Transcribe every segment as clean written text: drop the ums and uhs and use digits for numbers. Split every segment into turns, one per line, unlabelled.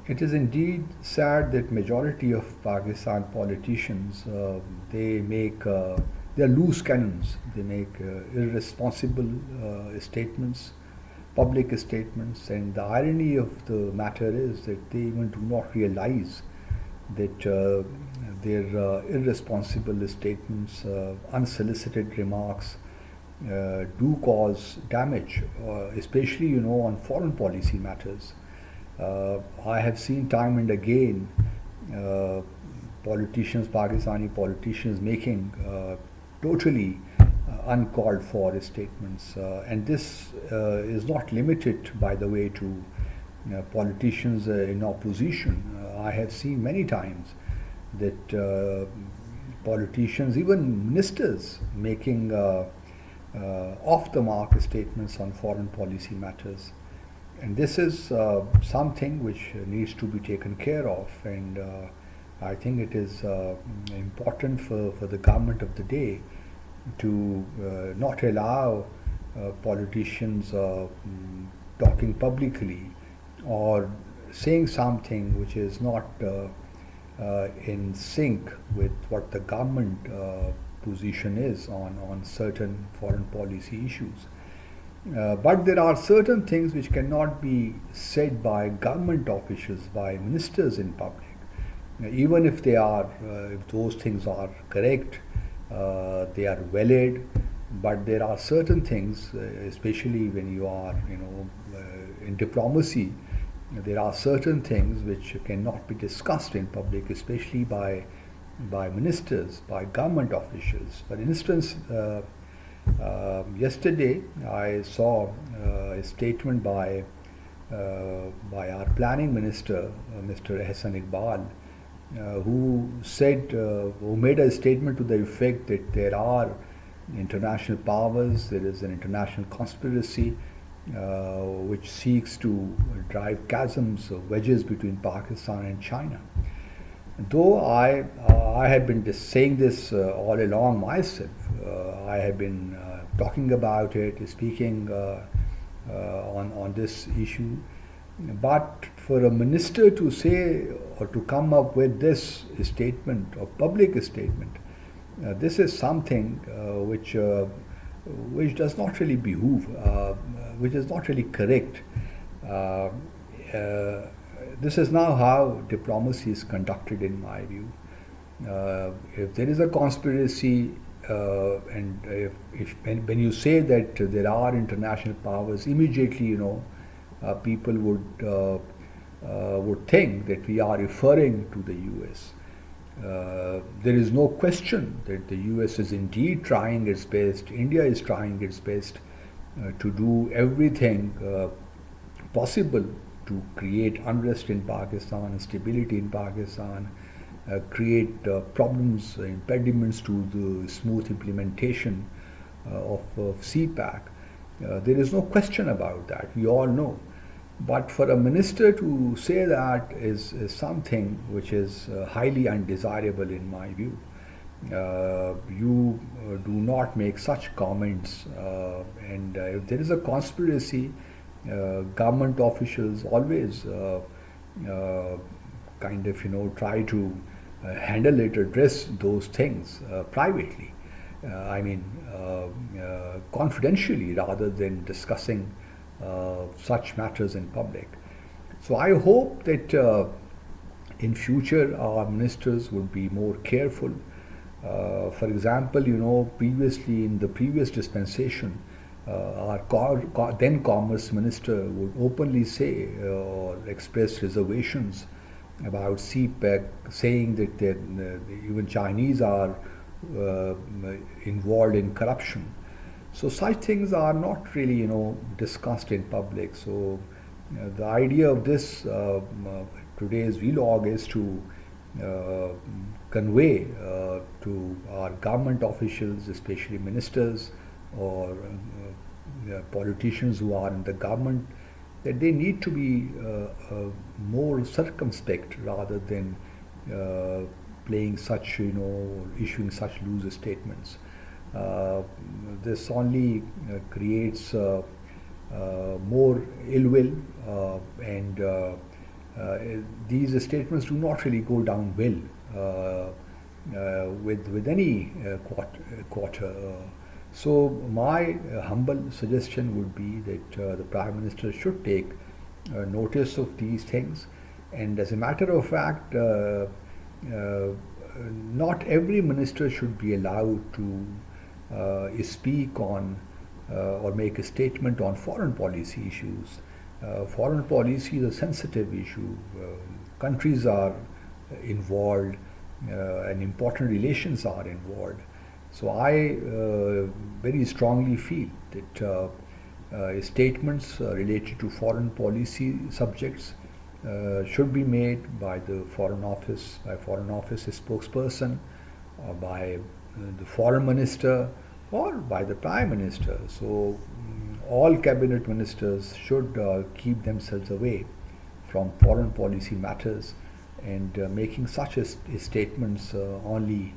It is indeed sad that majority of Pakistan politicians they make they are loose cannons. They make irresponsible statements, public statements, and the irony of the matter is that they even do not realize that their irresponsible statements, unsolicited remarks, do cause damage, especially on foreign policy matters. I have seen time and again uh, politicians, Pakistani politicians, making totally uncalled for statements, and this is not limited, by the way, to politicians in opposition. I have seen many times that politicians, even ministers, making off the mark statements on foreign policy matters. And this is something which needs to be taken care of, and I think it is important for the government of the day to not allow politicians talking publicly or saying something which is not in sync with what the government position is on certain foreign policy issues. But there are certain things which cannot be said by government officials, by ministers in public. Even if they are, if those things are correct, they are valid. But there are certain things, especially when you are, in diplomacy, there are certain things which cannot be discussed in public, especially by ministers, by government officials. For instance, yesterday I saw a statement by our planning minister, Mr. Hassan Iqbal, who made a statement to the effect that there are international powers, there is an international conspiracy which seeks to drive chasms or wedges between Pakistan and China. Though I have been just saying this all along myself, I have been talking about it, speaking on this issue. But for a minister to say or to come up with this statement or public statement, this is something which does not really behoove, which is not really correct. Uh, uh, this is now how diplomacy is conducted, in my view. If there is a conspiracy, and when you say that there are international powers, immediately people would think that we are referring to the U.S. There is no question that the U.S. is indeed trying its best. India is trying its best to do everything possible to create unrest in Pakistan, instability in Pakistan, create problems, impediments to the smooth implementation of CPAC. There is no question about that. We all know. But for a minister to say that is something which is highly undesirable, in my view. You do not make such comments, and if there is a conspiracy, government officials always kind of try to handle it, address those things privately. I mean, confidentially, rather than discussing such matters in public. So I hope that in future our ministers would be more careful. For example, previously in the previous dispensation, our then Commerce Minister would openly say or express reservations about CPEC, saying that even Chinese are involved in corruption. So such things are not really, discussed in public. So the idea of this today's vlog is to convey to our government officials, especially ministers or politicians who are in the government, that they need to be more circumspect rather than playing such, issuing such loose statements. This only creates more ill will, and these statements do not really go down well with any quarter. So my humble suggestion would be that the Prime Minister should take notice of these things, and as a matter of fact, not every minister should be allowed to speak on or make a statement on foreign policy issues. Foreign policy is a sensitive issue. Countries are involved and important relations are involved. So I very strongly feel that statements related to foreign policy subjects should be made by the Foreign Office, spokesperson, or by the Foreign Minister, or by the Prime Minister. So all cabinet ministers should keep themselves away from foreign policy matters, and making such statements only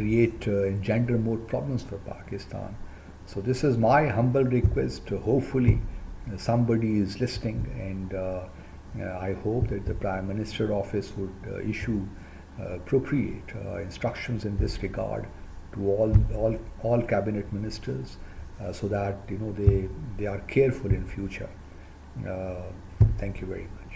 engender more problems for Pakistan. So this is my humble request. Hopefully somebody is listening, and I hope that the Prime Minister office would issue appropriate instructions in this regard to all cabinet ministers, so that they are careful in future. Thank you very much.